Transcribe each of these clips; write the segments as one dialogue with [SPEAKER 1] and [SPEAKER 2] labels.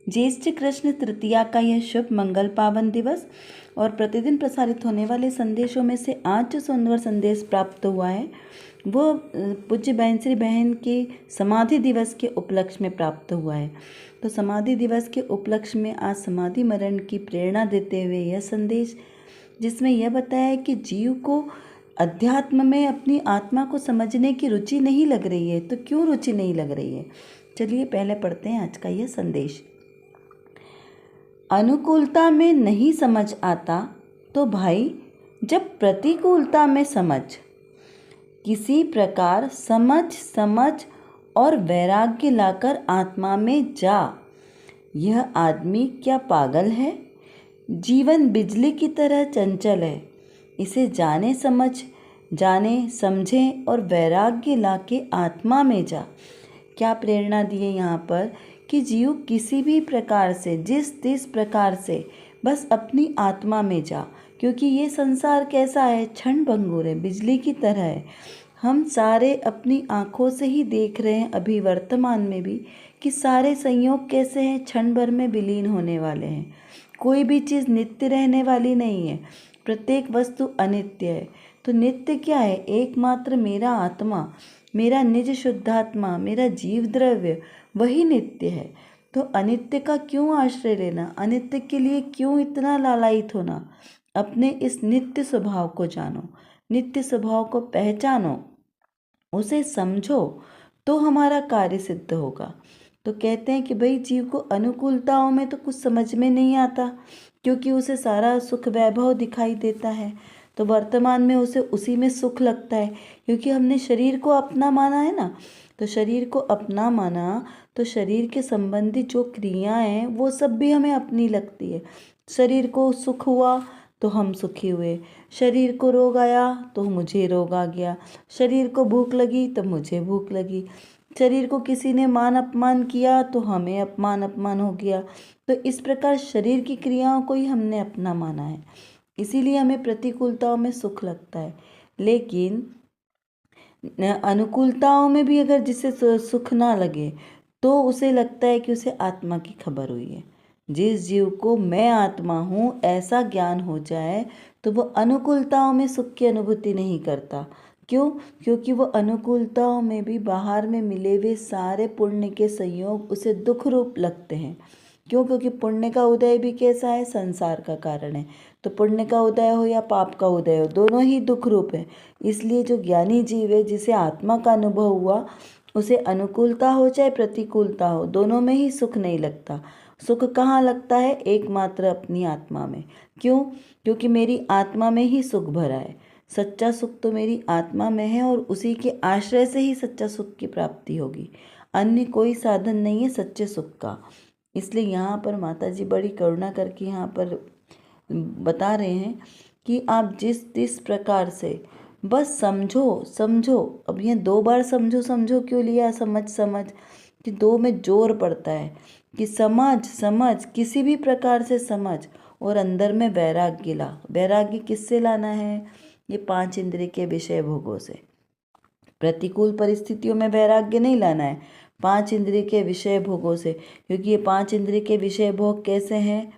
[SPEAKER 1] ज्येष्ठ कृष्ण तृतीया का यह शुभ मंगल पावन दिवस और प्रतिदिन प्रसारित होने वाले संदेशों में से आज जो सुंदर संदेश प्राप्त हुआ है वो पूज्य बहनश्री बहन के समाधि दिवस के उपलक्ष्य में प्राप्त हुआ है। तो समाधि दिवस के उपलक्ष्य में आज समाधि मरण की प्रेरणा देते हुए यह संदेश, जिसमें यह बताया है कि जीव को अध्यात्म में अपनी आत्मा को समझने की रुचि नहीं लग रही है। तो क्यों रुचि नहीं लग रही है, चलिए पहले पढ़ते हैं आज का यह संदेश। अनुकूलता में नहीं समझ आता तो भाई जब प्रतिकूलता में समझ, किसी प्रकार समझ और वैराग्य लाकर आत्मा में जा। यह आदमी क्या पागल है? जीवन बिजली की तरह चंचल है, इसे जाने समझे और वैराग्य लाके आत्मा में जा। क्या प्रेरणा दी है यहाँ पर कि जीव किसी भी प्रकार से जिस प्रकार से बस अपनी आत्मा में जा, क्योंकि ये संसार कैसा है, क्षण भंगुर है, बिजली की तरह है। हम सारे अपनी आँखों से ही देख रहे हैं अभी वर्तमान में भी कि सारे संयोग कैसे हैं, क्षण भर में विलीन होने वाले हैं। कोई भी चीज़ नित्य रहने वाली नहीं है, प्रत्येक वस्तु अनित्य है। तो नित्य क्या है? एकमात्र मेरा आत्मा, मेरा निज शुद्धात्मा, मेरा जीव द्रव्य, वही नित्य है। तो अनित्य का क्यों आश्रय लेना, अनित्य के लिए क्यों इतना लालायित होना? अपने इस नित्य स्वभाव को जानो, नित्य स्वभाव को पहचानो, उसे समझो, तो हमारा कार्य सिद्ध होगा। तो कहते हैं कि भाई जीव को अनुकूलताओं में तो कुछ समझ में नहीं आता, क्योंकि उसे सारा सुख वैभव दिखाई देता है। तो वर्तमान में उसे उसी में सुख लगता है, क्योंकि हमने शरीर को अपना माना है ना। तो शरीर को अपना माना तो शरीर के संबंधी जो क्रियाएं हैं वो सब भी हमें अपनी लगती है। शरीर को सुख हुआ तो हम सुखी हुए, शरीर को रोग आया तो मुझे रोग आ गया, शरीर को भूख लगी तो मुझे भूख लगी, शरीर को किसी ने मान अपमान किया तो हमें अपमान हो गया। तो इस प्रकार शरीर की क्रियाओं को ही हमने अपना माना है, इसीलिए हमें प्रतिकूलताओं में सुख लगता है। लेकिन अनुकूलताओं में भी अगर जिसे सुख ना लगे तो उसे लगता है कि उसे आत्मा की खबर हुई है। जिस जीव को मैं आत्मा हूँ ऐसा ज्ञान हो जाए तो वो अनुकूलताओं में सुख की अनुभूति नहीं करता। क्यों? क्योंकि वो अनुकूलताओं में भी बाहर में मिले हुए सारे पुण्य के संयोग उसे दुख रूप लगते हैं। क्यों? क्योंकि पुण्य का उदय भी कैसा है, संसार का कारण है। तो पुण्य का उदय हो या पाप का उदय हो, दोनों ही दुख रूप है। इसलिए जो ज्ञानी जीव है, जिसे आत्मा का अनुभव हुआ, उसे अनुकूलता हो चाहे प्रतिकूलता हो, दोनों में ही सुख नहीं लगता। सुख कहाँ लगता है? एकमात्र अपनी आत्मा में। क्यों? क्योंकि मेरी आत्मा में ही सुख भरा है। सच्चा सुख तो मेरी आत्मा में है और उसी के आश्रय से ही सच्चा सुख की प्राप्ति होगी। अन्य कोई साधन नहीं है सच्चे सुख का। इसलिए यहाँ पर माता जी बड़ी करुणा करके यहाँ पर बता रहे हैं कि आप जिस प्रकार से बस समझो। अब ये 2 बार समझो क्यों लिया? समझ कि 2 में जोर पड़ता है कि समझ किसी भी प्रकार से समझ, और अंदर में वैराग्य ला। वैराग्य किससे लाना है? ये 5 इंद्रिय के विषय भोगों से। प्रतिकूल परिस्थितियों में वैराग्य नहीं लाना है, 5 इंद्रिय के विषय भोगों से, क्योंकि ये 5 इंद्रिय के विषय भोग कैसे हैं?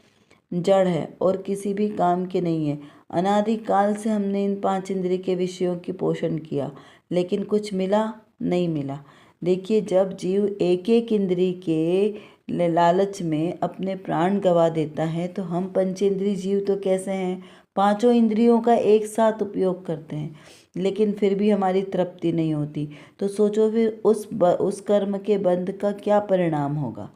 [SPEAKER 1] जड़ है और किसी भी काम के नहीं है। अनादिकाल से हमने इन 5 इंद्रिय के विषयों की पोषण किया, लेकिन कुछ मिला? नहीं मिला। देखिए, जब जीव एक एक इंद्रिय के लालच में अपने प्राण गंवा देता है, तो हम पंचेंद्रिय जीव तो कैसे हैं? 5 इंद्रियों का एक साथ उपयोग करते हैं, लेकिन फिर भी हमारी तृप्ति नहीं होती। तो सोचो फिर उस कर्म के बंध का क्या परिणाम होगा।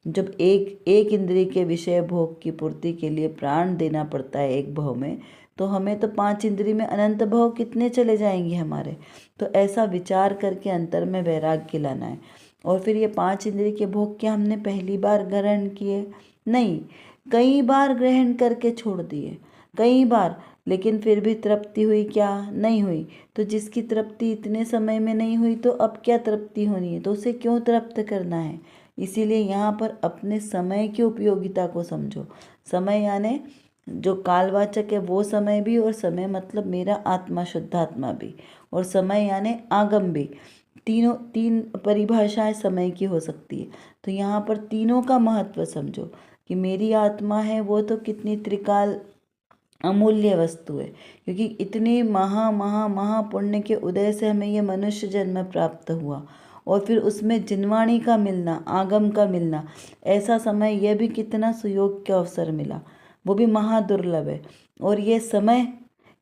[SPEAKER 1] जब एक इंद्रिय के विषय भोग की पूर्ति के लिए प्राण देना पड़ता है एक भव में, तो हमें तो 5 इंद्रिय में अनंत भव कितने चले जाएंगे हमारे। तो ऐसा विचार करके अंतर में वैराग्य लाना है। और फिर ये 5 इंद्रिय के भोग क्या हमने पहली बार ग्रहण किए? नहीं, कई बार ग्रहण करके छोड़ दिए, कई बार, लेकिन फिर भी तृप्ति हुई क्या? नहीं हुई। तो जिसकी तृप्ति इतने समय में नहीं हुई तो अब क्या तृप्ति होनी है? तो उसे क्यों तृप्त करना है? इसीलिए यहाँ पर अपने समय की उपयोगिता को समझो। समय यानी जो कालवाचक है वो समय भी, और समय मतलब मेरा आत्मा शुद्धात्मा भी, और समय यानी आगम भी। तीन परिभाषाएं समय की हो सकती है। तो यहाँ पर तीनों का महत्व समझो कि मेरी आत्मा है वो तो कितनी त्रिकाल अमूल्य वस्तु है, क्योंकि इतने महा पुण्य के उदय से हमें ये मनुष्य जन्म प्राप्त हुआ, और फिर उसमें जिनवाणी का मिलना, आगम का मिलना, ऐसा समय यह भी कितना सुयोग का अवसर मिला, वो भी महादुर्लभ है। और ये समय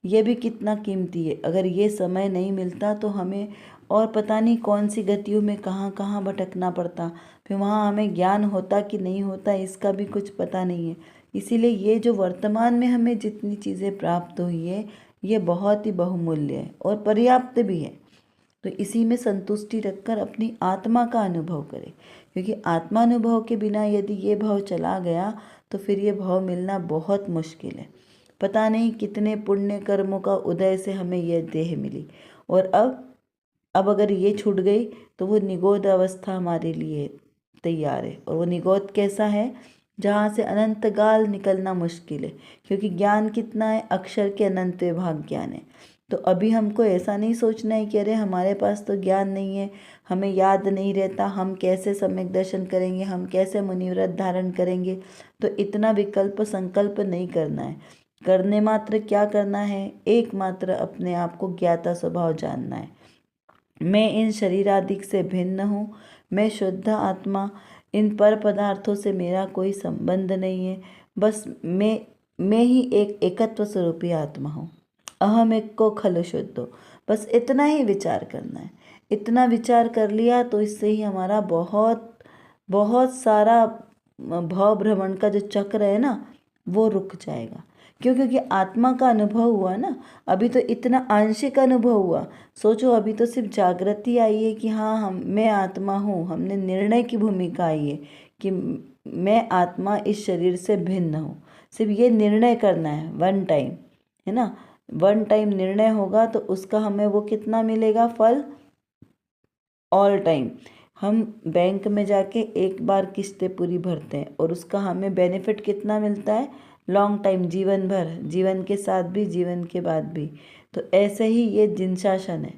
[SPEAKER 1] ये भी कितना कीमती है। अगर ये समय नहीं मिलता तो हमें और पता नहीं कौन सी गतियों में कहाँ कहाँ भटकना पड़ता, फिर वहाँ हमें ज्ञान होता कि नहीं होता इसका भी कुछ पता नहीं है। इसीलिए ये जो वर्तमान में हमें जितनी चीज़ें प्राप्त हुई है ये बहुत ही बहुमूल्य है और पर्याप्त भी है। तो इसी में संतुष्टि रखकर अपनी आत्मा का अनुभव करें, क्योंकि आत्मानुभव के बिना यदि ये भाव चला गया तो फिर ये भाव मिलना बहुत मुश्किल है। पता नहीं कितने पुण्य कर्मों का उदय से हमें यह देह मिली, और अब अगर ये छूट गई तो वो निगोद अवस्था हमारे लिए तैयार है। और वो निगोद कैसा है, जहाँ से अनंत काल निकलना मुश्किल है, क्योंकि ज्ञान कितना है, अक्षर के अनंत विभाग ज्ञान है। तो अभी हमको ऐसा नहीं सोचना है कि अरे हमारे पास तो ज्ञान नहीं है, हमें याद नहीं रहता, हम कैसे सम्यक दर्शन करेंगे, हम कैसे मुनिव्रत धारण करेंगे। तो इतना विकल्प संकल्प नहीं करना है। करने मात्र क्या करना है, एकमात्र अपने आप को ज्ञाता स्वभाव जानना है। मैं इन शरीरादिक से भिन्न हूँ, मैं शुद्ध आत्मा, इन पर पदार्थों से मेरा कोई संबंध नहीं है, बस मैं ही एक एकत्व स्वरूपी आत्मा हूँ। अहम एक को खलु शुद्धो, बस इतना ही विचार करना है। इतना विचार कर लिया तो इससे ही हमारा बहुत बहुत सारा भाव भ्रमण का जो चक्र है ना वो रुक जाएगा। क्यों? क्योंकि आत्मा का अनुभव हुआ ना, अभी तो इतना आंशिक अनुभव हुआ। सोचो अभी तो सिर्फ जागृति आई है कि हाँ मैं आत्मा हूँ, हमने निर्णय की भूमिका आई है कि मैं आत्मा इस शरीर से भिन्न हूँ। सिर्फ ये निर्णय करना है, वन टाइम, है ना। वन टाइम निर्णय होगा तो उसका हमें वो कितना मिलेगा फल, ऑल टाइम। हम बैंक में जाके एक बार किस्तें पूरी भरते हैं और उसका हमें बेनिफिट कितना मिलता है, लॉन्ग टाइम, जीवन भर, जीवन के साथ भी जीवन के बाद भी। तो ऐसे ही ये जिनशासन है,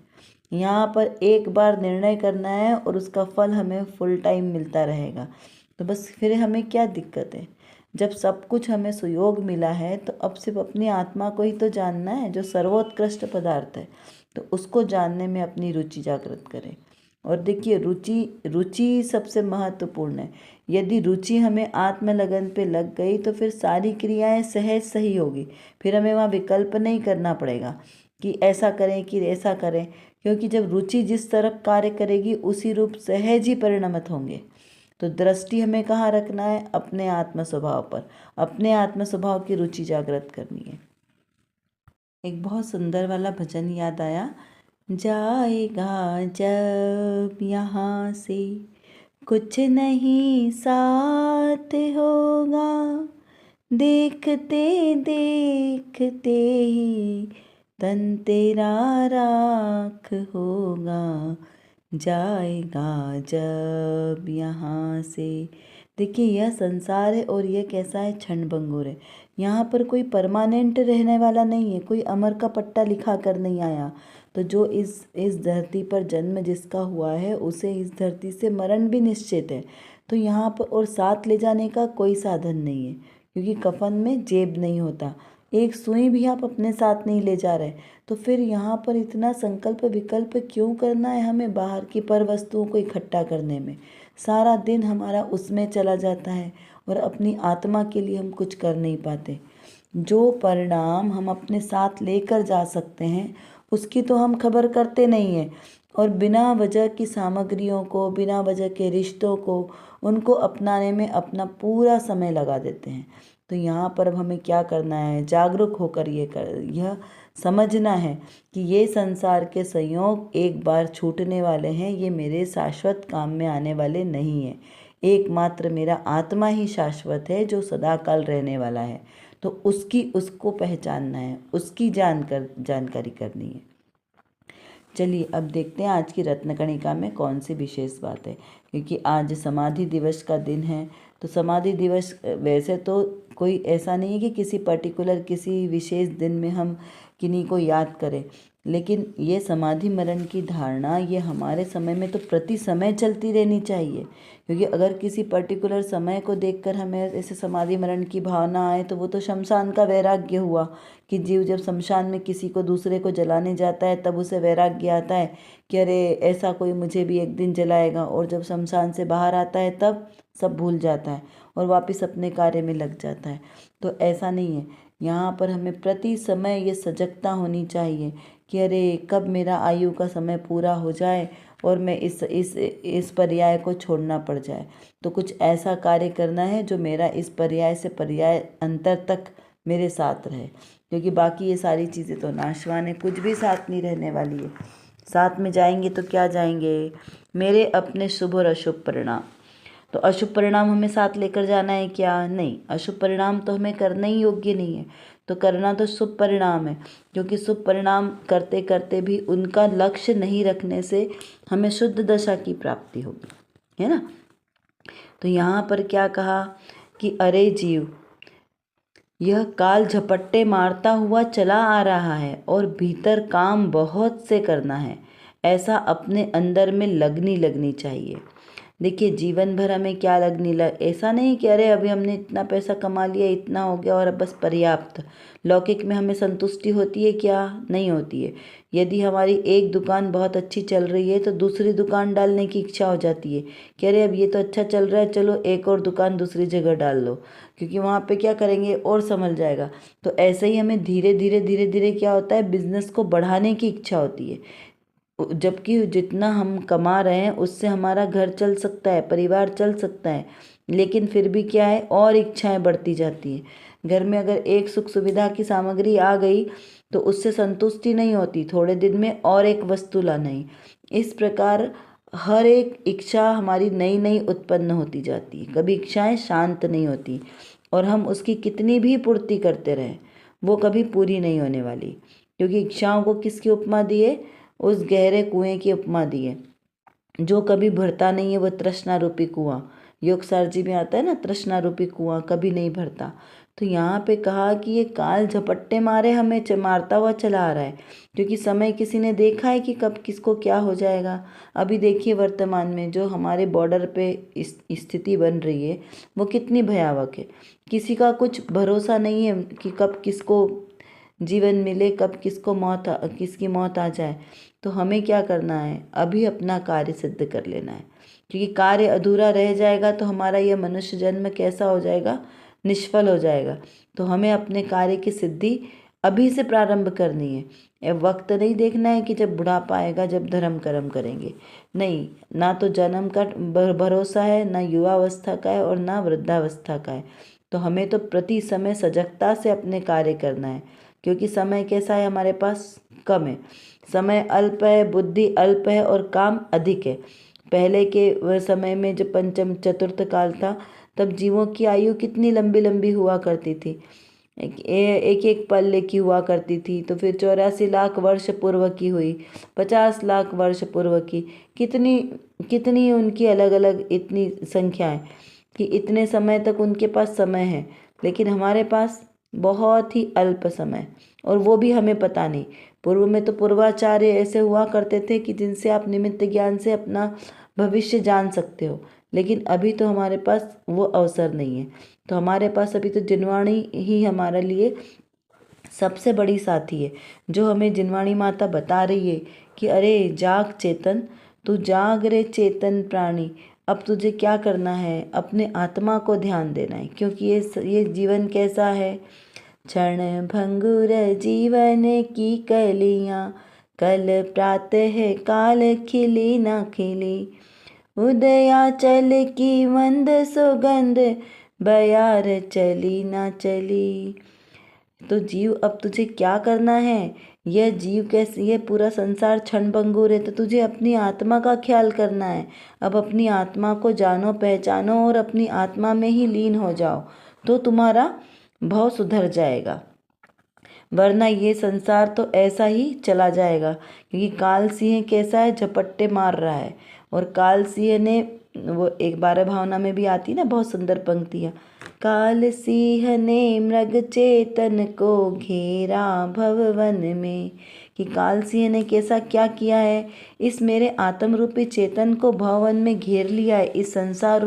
[SPEAKER 1] यहाँ पर एक बार निर्णय करना है और उसका फल हमें फुल टाइम मिलता रहेगा। तो बस फिर हमें क्या दिक्कत है, जब सब कुछ हमें सुयोग मिला है तो अब सिर्फ अपनी आत्मा को ही तो जानना है जो सर्वोत्कृष्ट पदार्थ है। तो उसको जानने में अपनी रुचि जागृत करें। और देखिए रुचि सबसे महत्वपूर्ण है। यदि रुचि हमें आत्मलगन पे लग गई तो फिर सारी क्रियाएं सहज सही होगी। फिर हमें वहाँ विकल्प नहीं करना पड़ेगा कि ऐसा करें कि ऐसा करें, क्योंकि जब रुचि जिस तरफ कार्य करेगी उसी रूप सहज ही परिणमित होंगे। तो दृष्टि हमें कहाँ रखना है, अपने आत्म स्वभाव पर, अपने आत्म स्वभाव की रुचि जागृत करनी है। एक बहुत सुंदर वाला भजन याद आया, जाएगा जब यहाँ से कुछ नहीं साथ होगा, देखते देखते ही तन तेरा राख होगा, जाएगा जब यहाँ से। देखिए यह संसार है और यह कैसा है, क्षण भंगुर है। यहाँ पर कोई परमानेंट रहने वाला नहीं है, कोई अमर का पट्टा लिखा कर नहीं आया। तो जो इस धरती पर जन्म जिसका हुआ है उसे इस धरती से मरण भी निश्चित है। तो यहाँ पर और साथ ले जाने का कोई साधन नहीं है, क्योंकि कफन में जेब नहीं होता, एक सुई भी आप अपने साथ नहीं ले जा रहे। तो फिर यहाँ पर इतना संकल्प विकल्प क्यों करना है हमें बाहर की पर वस्तुओं को इकट्ठा करने में। सारा दिन हमारा उसमें चला जाता है और अपनी आत्मा के लिए हम कुछ कर नहीं पाते। जो परिणाम हम अपने साथ लेकर जा सकते हैं उसकी तो हम खबर करते नहीं हैं, और बिना वजह की सामग्रियों को, बिना वजह के रिश्तों को, उनको अपनाने में अपना पूरा समय लगा देते हैं। तो यहाँ पर अब हमें क्या करना है, जागरूक होकर यह समझना है कि ये संसार के संयोग एक बार छूटने वाले हैं, ये मेरे शाश्वत काम में आने वाले नहीं हैं। एकमात्र मेरा आत्मा ही शाश्वत है जो सदाकाल रहने वाला है। तो उसको पहचानना है, उसकी जानकारी करनी है। चलिए अब देखते हैं आज की रत्नकणिका में कौन सी विशेष बात है, क्योंकि आज समाधि दिवस का दिन है। तो समाधि दिवस वैसे तो कोई ऐसा नहीं है कि किसी पर्टिकुलर किसी विशेष दिन में हम किन्हीं को याद करें, लेकिन ये समाधि मरण की धारणा ये हमारे समय में तो प्रति समय चलती रहनी चाहिए, क्योंकि अगर किसी पर्टिकुलर समय को देखकर हमें ऐसे समाधि मरण की भावना आए तो वो तो शमशान का वैराग्य हुआ कि जीव जब शमशान में किसी को दूसरे को जलाने जाता है तब उसे वैराग्य आता है कि अरे ऐसा कोई मुझे भी एक दिन जलाएगा, और जब शमशान से बाहर आता है तब सब भूल जाता है और वापस अपने कार्य में लग जाता है। तो ऐसा नहीं है, यहाँ पर हमें प्रति समय ये सजगता होनी चाहिए कि अरे कब मेरा आयु का समय पूरा हो जाए और मैं इस पर्याय को छोड़ना पड़ जाए। तो कुछ ऐसा कार्य करना है जो मेरा इस पर्याय से पर्याय अंतर तक मेरे साथ रहे, क्योंकि बाकी ये सारी चीज़ें तो नाशवान है, कुछ भी साथ नहीं रहने वाली है। साथ में जाएंगे तो क्या जाएंगे, मेरे अपने शुभ और अशुभ परिणाम। तो अशुभ परिणाम हमें साथ लेकर जाना है क्या? नहीं, अशुभ परिणाम तो हमें करना ही योग्य नहीं है, तो करना तो शुभ परिणाम है, क्योंकि शुभ परिणाम करते करते भी उनका लक्ष्य नहीं रखने से हमें शुद्ध दशा की प्राप्ति होगी, है ना। तो यहाँ पर क्या कहा कि अरे जीव, यह काल झपट्टे मारता हुआ चला आ रहा है और भीतर काम बहुत से करना है, ऐसा अपने अंदर में लगनी चाहिए। देखिए जीवन भर हमें क्या ऐसा नहीं कि अरे अभी हमने इतना पैसा कमा लिया, इतना हो गया और अब बस पर्याप्त। लौकिक में हमें संतुष्टि होती है क्या? नहीं होती है। यदि हमारी एक दुकान बहुत अच्छी चल रही है तो दूसरी दुकान डालने की इच्छा हो जाती है कि अरे अब ये तो अच्छा चल रहा है, चलो एक और दुकान दूसरी जगह डाल लो, क्योंकि वहाँ पे क्या करेंगे और संभल जाएगा। तो ऐसे ही हमें धीरे धीरे क्या होता है, बिजनेस को बढ़ाने की इच्छा होती है, जबकि जितना हम कमा रहे हैं उससे हमारा घर चल सकता है, परिवार चल सकता है, लेकिन फिर भी क्या है, और इच्छाएं बढ़ती जाती हैं। घर में अगर एक सुख सुविधा की सामग्री आ गई तो उससे संतुष्टि नहीं होती, थोड़े दिन में और एक वस्तु लाना ही। इस प्रकार हर एक इच्छा हमारी नई नई उत्पन्न होती जाती है, कभी इच्छाएं शांत नहीं होती, और हम उसकी कितनी भी पूर्ति करते रहें वो कभी पूरी नहीं होने वाली, क्योंकि इच्छाओं को किसकी उपमा दी है? उस गहरे कुएं की उपमा दी है जो कभी भरता नहीं है, वो तृष्णा रूपी कुआं। योग सार जी में आता है ना, तृष्णा रूपी कुआं कभी नहीं भरता। तो यहाँ पे कहा कि ये काल झपट्टे मारे हमें मारता हुआ चला आ रहा है, क्योंकि समय किसी ने देखा है कि कब किसको क्या हो जाएगा। अभी देखिए वर्तमान में जो हमारे बॉर्डर पे स्थिति बन रही है वो कितनी भयावह है। किसी का कुछ भरोसा नहीं है कि कब किसको जीवन मिले, कब किसकी मौत आ जाए। तो हमें क्या करना है, अभी अपना कार्य सिद्ध कर लेना है, क्योंकि कार्य अधूरा रह जाएगा तो हमारा यह मनुष्य जन्म कैसा हो जाएगा, निष्फल हो जाएगा। तो हमें अपने कार्य की सिद्धि अभी से प्रारंभ करनी है। वक्त नहीं देखना है कि जब बुढ़ापा आएगा जब धर्म कर्म करेंगे, नहीं, ना तो जन्म का भरोसा है, ना युवावस्था का है और ना वृद्धावस्था का है। तो हमें तो प्रति समय सजगता से अपने कार्य करना है, क्योंकि समय कैसा है, हमारे पास कम है, समय अल्प है, बुद्धि अल्प है और काम अधिक है। पहले के वह समय में जब पंचम चतुर्थ काल था तब जीवों की आयु कितनी लंबी लंबी हुआ करती थी, एक पल्ले की हुआ करती थी। तो फिर 84 लाख वर्ष पूर्व की हुई, 50 लाख वर्ष पूर्व की, कितनी कितनी उनकी अलग अलग इतनी संख्या है कि इतने समय तक उनके पास समय है, लेकिन हमारे पास बहुत ही अल्प समय, और वो भी हमें पता नहीं। पूर्व में तो पूर्वाचार्य ऐसे हुआ करते थे कि जिनसे आप निमित्त ज्ञान से अपना भविष्य जान सकते हो, लेकिन अभी तो हमारे पास वो अवसर नहीं है। तो हमारे पास अभी तो जिनवाणी ही हमारे लिए सबसे बड़ी साथी है, जो हमें जिनवाणी माता बता रही है कि अरे जाग चेतन, तू जाग रे चेतन प्राणी, अब तुझे क्या करना है, अपने आत्मा को ध्यान देना है, क्योंकि ये जीवन कैसा है, क्षण भंगुर जीवन की कलियाँ, कल प्रातः काल खिली ना खिली, उदयाचल की मंद सुगंध, बयार चली ना चली। तो जीव अब तुझे क्या करना है, यह जीव कैसे, ये पूरा संसार क्षण भंगुर है, तो तुझे अपनी आत्मा का ख्याल करना है। अब अपनी आत्मा को जानो, पहचानो और अपनी आत्मा में ही लीन हो जाओ, तो तुम्हारा भाव सुधर जाएगा, वरना ये संसार तो ऐसा ही चला जाएगा। क्योंकि काल सिंह कैसा है, झपट्टे मार रहा है, और काल सिंह ने, वो एक 12 भावना में भी आती ना बहुत सुंदर पंक्तियाँ, काल सिंह ने मृग चेतन को घेरा भववन में, कि कालसिंह ने कैसा क्या किया है। इस मेरे आत्म रूपी चेतन को भवन में घेर लिया है। इस संसार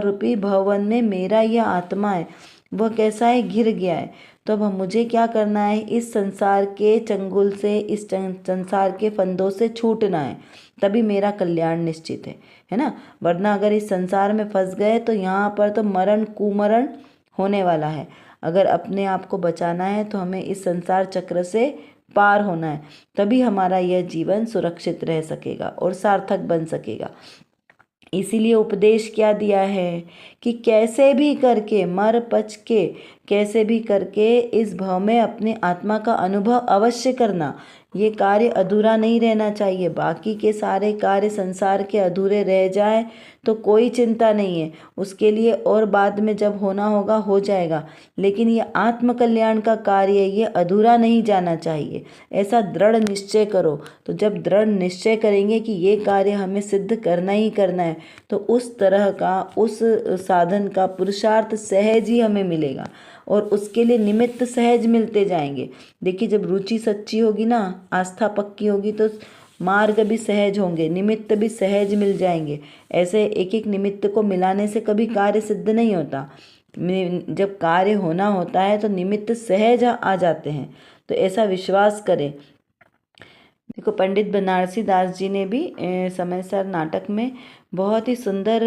[SPEAKER 1] रूपी भवन में मेरा यह आत्मा है, वह कैसा है, घिर गया है। तो अब मुझे क्या करना है, इस संसार के चंगुल से, इस संसार के फंदों से छूटना है, तभी मेरा कल्याण निश्चित है ना। वरना अगर इस संसार में फंस गए तो यहाँ पर तो मरण कुमरण होने वाला है। अगर अपने आप को बचाना है तो हमें इस संसार चक्र से पार होना है, तभी हमारा यह जीवन सुरक्षित रह सकेगा और सार्थक बन सकेगा। इसीलिए उपदेश क्या दिया है कि कैसे भी करके मर पच के, कैसे भी करके इस भाव में अपने आत्मा का अनुभव अवश्य करना। ये कार्य अधूरा नहीं रहना चाहिए। बाकी के सारे कार्य संसार के अधूरे रह जाए तो कोई चिंता नहीं है, उसके लिए और बाद में जब होना होगा हो जाएगा, लेकिन ये आत्म कल्याण का कार्य ये अधूरा नहीं जाना चाहिए। ऐसा दृढ़ निश्चय करो। तो जब दृढ़ निश्चय करेंगे कि ये कार्य हमें सिद्ध करना ही करना है, तो उस तरह का, उस साधन का पुरुषार्थ सहज ही हमें मिलेगा और उसके लिए निमित्त सहज मिलते जाएंगे। देखिए, जब रुचि सच्ची होगी ना, आस्था पक्की होगी, तो मार्ग भी सहज होंगे, निमित्त भी सहज मिल जाएंगे। ऐसे एक एक निमित्त को मिलाने से कभी कार्य सिद्ध नहीं होता। जब कार्य होना होता है तो निमित्त सहज आ जाते हैं। तो ऐसा विश्वास करें। देखो, पंडित बनारसी दास जी ने भी समयसर नाटक में बहुत ही सुंदर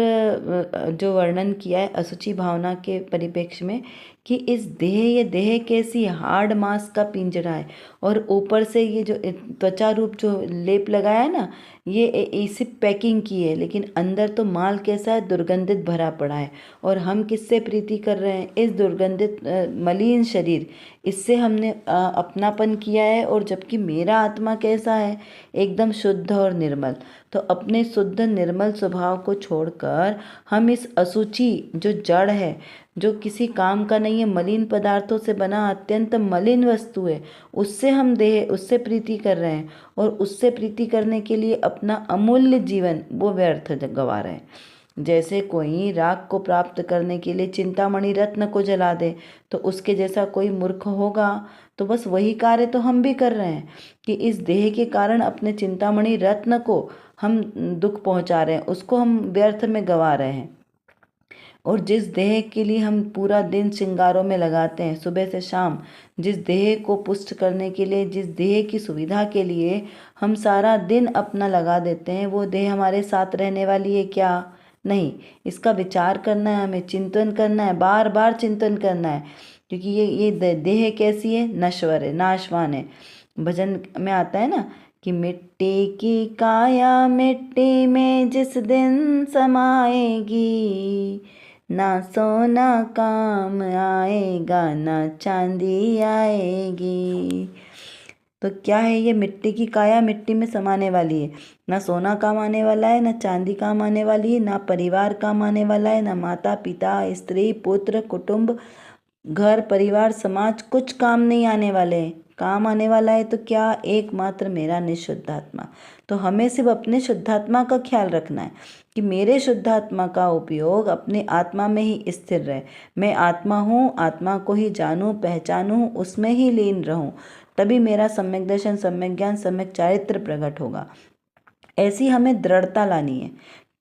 [SPEAKER 1] जो वर्णन किया है असुचि भावना के परिप्रेक्ष्य में, कि इस देह, ये देह कैसी हार्ड मांस का पिंजरा है, और ऊपर से ये जो त्वचा रूप जो लेप लगाया है ना, ये इसी पैकिंग की है, लेकिन अंदर तो माल कैसा है, दुर्गंधित भरा पड़ा है। और हम किससे प्रीति कर रहे हैं, इस दुर्गंधित मलिन शरीर, इससे हमने अपनापन किया है। और जबकि मेरा आत्मा कैसा है, एकदम शुद्ध और निर्मल। तो अपने शुद्ध निर्मल स्वभाव को छोड़कर हम इस असुचि जो जड़ है, जो किसी काम का नहीं है, मलिन पदार्थों से बना अत्यंत मलिन वस्तु है, उससे हम उससे प्रीति कर रहे हैं, और उससे प्रीति करने के लिए अपना अमूल्य जीवन वो व्यर्थ गंवा रहे हैं। जैसे कोई राग को प्राप्त करने के लिए चिंतामणि रत्न को जला दे, तो उसके जैसा कोई मूर्ख होगा। तो बस वही कार्य तो हम भी कर रहे हैं कि इस देह के कारण अपने चिंतामणि रत्न को हम दुख पहुंचा रहे हैं, उसको हम व्यर्थ में गंवा रहे हैं। और जिस देह के लिए हम पूरा दिन श्रृंगारों में लगाते हैं, सुबह से शाम, जिस देह को पुष्ट करने के लिए, जिस देह की सुविधा के लिए हम सारा दिन अपना लगा देते हैं, वो देह हमारे साथ रहने वाली है क्या? नहीं। इसका विचार करना है, हमें चिंतन करना है, बार बार चिंतन करना है, क्योंकि ये देह कैसी है, नश्वर है, नाशवान है। भजन में आता है ना कि मिट्टी की काया मिट्टी में जिस दिन समाएगी, ना सोना काम आएगा, ना चांदी आएगी। तो क्या है, ये मिट्टी की काया मिट्टी में समाने वाली है। ना सोना काम आने वाला है, ना चांदी काम आने वाली है, ना परिवार काम आने वाला है, ना माता पिता स्त्री पुत्र कुटुंब घर परिवार समाज कुछ काम नहीं आने वाले हैं। काम आने वाला है तो क्या, एकमात्र मेरा निशुद्धात्मा। तो हमें सिर्फ अपने शुद्धात्मा का ख्याल रखना है कि मेरे शुद्धात्मा का उपयोग अपने आत्मा में ही स्थिर रहे। मैं आत्मा हूँ, आत्मा को ही जानूँ पहचानूँ, उसमें ही लीन रहूँ, तभी मेरा सम्यक दर्शन, सम्यक ज्ञान, सम्यक चारित्र प्रकट होगा। ऐसी हमें दृढ़ता लानी है।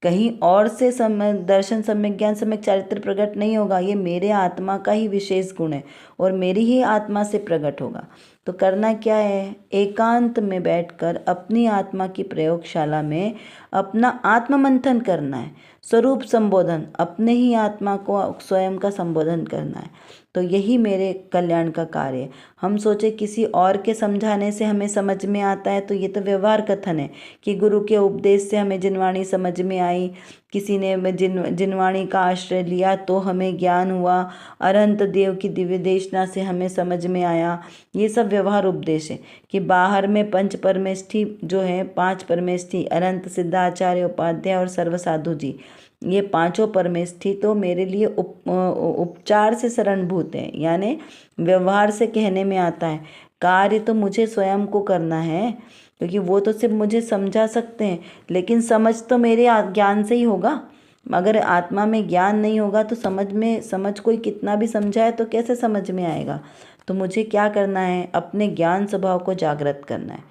[SPEAKER 1] कहीं और से दर्शन, सम्यक ज्ञान, सम्यक चारित्र प्रकट नहीं होगा। ये मेरे आत्मा का ही विशेष गुण है और मेरी ही आत्मा से प्रकट होगा। तो करना क्या है, एकांत में बैठकर अपनी आत्मा की प्रयोगशाला में अपना आत्ममंथन करना है। स्वरूप संबोधन, अपने ही आत्मा को स्वयं का संबोधन करना है। तो यही मेरे कल्याण का कार्य है। हम सोचे किसी और के समझाने से हमें समझ में आता है, तो ये तो व्यवहार कथन है कि गुरु के उपदेश से हमें जिनवाणी समझ में आई, किसी ने जिनवाणी का आश्रय लिया तो हमें ज्ञान हुआ, अनंत देव की दिव्य देशना से हमें समझ में आया। ये सब व्यवहार उपदेश है कि बाहर में पंच परमेष्ठी जो है, 5 परमेष्ठी, अनंत सिद्धाचार्य उपाध्याय और सर्व साधु जी, ये 5 परमेष्ठी तो मेरे लिए उपचार से शरणभूत है, यानी व्यवहार से कहने में आता है। कार्य तो मुझे स्वयं को करना है, क्योंकि वो तो सिर्फ मुझे समझा सकते हैं, लेकिन समझ तो मेरे ज्ञान से ही होगा। अगर आत्मा में ज्ञान नहीं होगा तो समझ कोई कितना भी समझाए तो कैसे समझ में आएगा। तो मुझे क्या करना है, अपने ज्ञान स्वभाव को जागृत करना है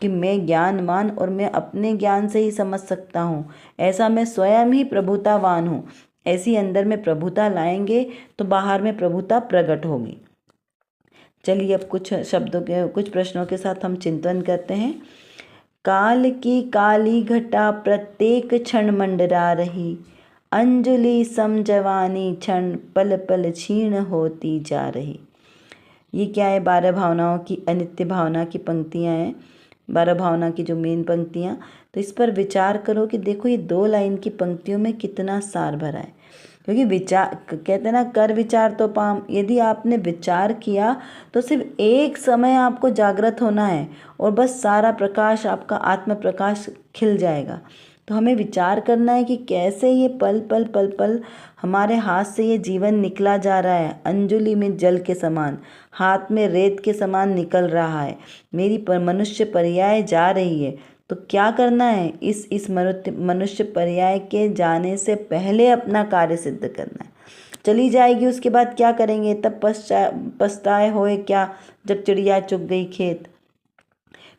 [SPEAKER 1] कि मैं ज्ञानवान और मैं अपने ज्ञान से ही समझ सकता हूँ, ऐसा मैं स्वयं ही प्रभुतावान हूँ। ऐसी अंदर में प्रभुता लाएंगे तो बाहर में प्रभुता प्रकट होगी। चलिए अब कुछ शब्दों के, कुछ प्रश्नों के साथ हम चिंतन करते हैं। काल की काली घटा प्रत्येक क्षण मंडरा रही, अंजलि समजवानी क्षण पल पल क्षीण होती जा रही। ये क्या है, 12 भावनाओं की अनित्य भावना की पंक्तियाँ हैं, 12 भावना की जो मेन पंक्तियाँ। तो इस पर विचार करो कि देखो ये 2 लाइन की पंक्तियों में कितना सार भरा है। क्योंकि विचार कहते हैं ना, कर विचार तो पाम। यदि आपने विचार किया तो सिर्फ एक समय आपको जागृत होना है और बस सारा प्रकाश आपका आत्म प्रकाश खिल जाएगा। तो हमें विचार करना है कि कैसे ये पल पल पल पल हमारे हाथ से ये जीवन निकला जा रहा है, अंजुलि में जल के समान, हाथ में रेत के समान निकल रहा है, मेरी मनुष्य पर्याय जा रही है। तो क्या करना है, इस मनुष्य पर्याय के जाने से पहले अपना कार्य सिद्ध करना है। चली जाएगी उसके बाद क्या करेंगे, तब पछताए होए क्या, जब चिड़िया चुग गई खेत।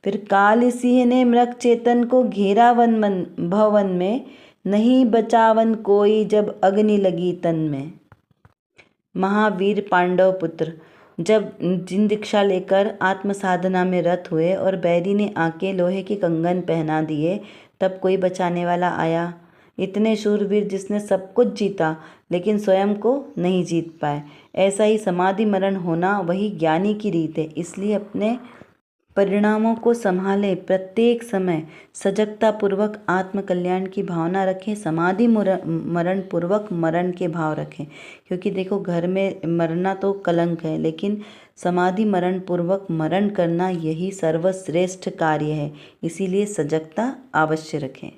[SPEAKER 1] फिर काल सिंह ने मृग चेतन को घेरा भवन में, नहीं बचावन कोई जब अग्नि लगी तन में। महावीर पांडव पुत्र जब जिन दीक्षा लेकर आत्म साधना में रत हुए और बैरी ने आके लोहे के कंगन पहना दिए, तब कोई बचाने वाला आया। इतने शूरवीर जिसने सब कुछ जीता लेकिन स्वयं को नहीं जीत पाए। ऐसा ही समाधि मरण होना वही ज्ञानी की रीत है। इसलिए अपने परिणामों को संभालें, प्रत्येक समय सजगता पूर्वक आत्म कल्याण की भावना रखें, समाधि मरण पूर्वक मरण के भाव रखें। क्योंकि देखो घर में मरना तो कलंक है, लेकिन समाधि मरण पूर्वक मरण करना यही सर्वश्रेष्ठ कार्य है। इसीलिए सजगता अवश्य रखें।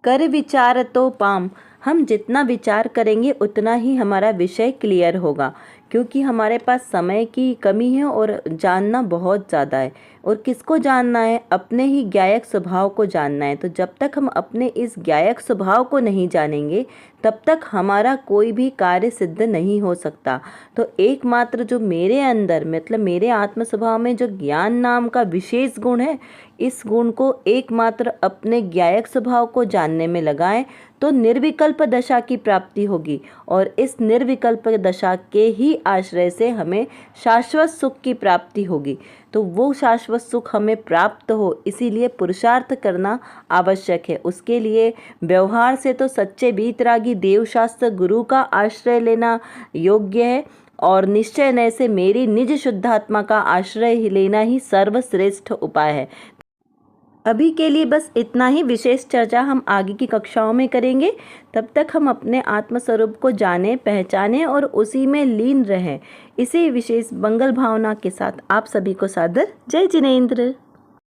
[SPEAKER 1] कर विचार तो पाम, हम जितना विचार करेंगे उतना ही हमारा विषय क्लियर होगा। क्योंकि हमारे पास समय की कमी है और जानना बहुत ज़्यादा है। और किसको जानना है, अपने ही ज्ञायक स्वभाव को जानना है। तो जब तक हम अपने इस ज्ञायक स्वभाव को नहीं जानेंगे तब तक हमारा कोई भी कार्य सिद्ध नहीं हो सकता। तो एकमात्र जो मेरे अंदर मतलब मेरे आत्म स्वभाव में जो ज्ञान नाम का विशेष गुण है, इस गुण को एकमात्र अपने ज्ञायक स्वभाव को जानने में लगाएं तो निर्विकल्प दशा की प्राप्ति होगी। और इस निर्विकल्प दशा के ही आश्रय से हमें शाश्वत सुख की प्राप्ति होगी। तो वो शाश्वत सुख हमें प्राप्त हो, इसीलिए पुरुषार्थ करना आवश्यक है। उसके लिए व्यवहार से तो सच्चे वीतरागी देवशास्त्र गुरु का आश्रय लेना योग्य है, और निश्चय नय से मेरी निज शुद्धात्मा का आश्रय लेना ही सर्वश्रेष्ठ उपाय है। अभी के लिए बस इतना ही। विशेष चर्चा हम आगे की कक्षाओं में करेंगे। तब तक हम अपने आत्मस्वरूप को जानें, पहचानें और उसी में लीन रहें। इसी विशेष मंगल भावना के साथ आप सभी को सादर जय जिनेंद्र।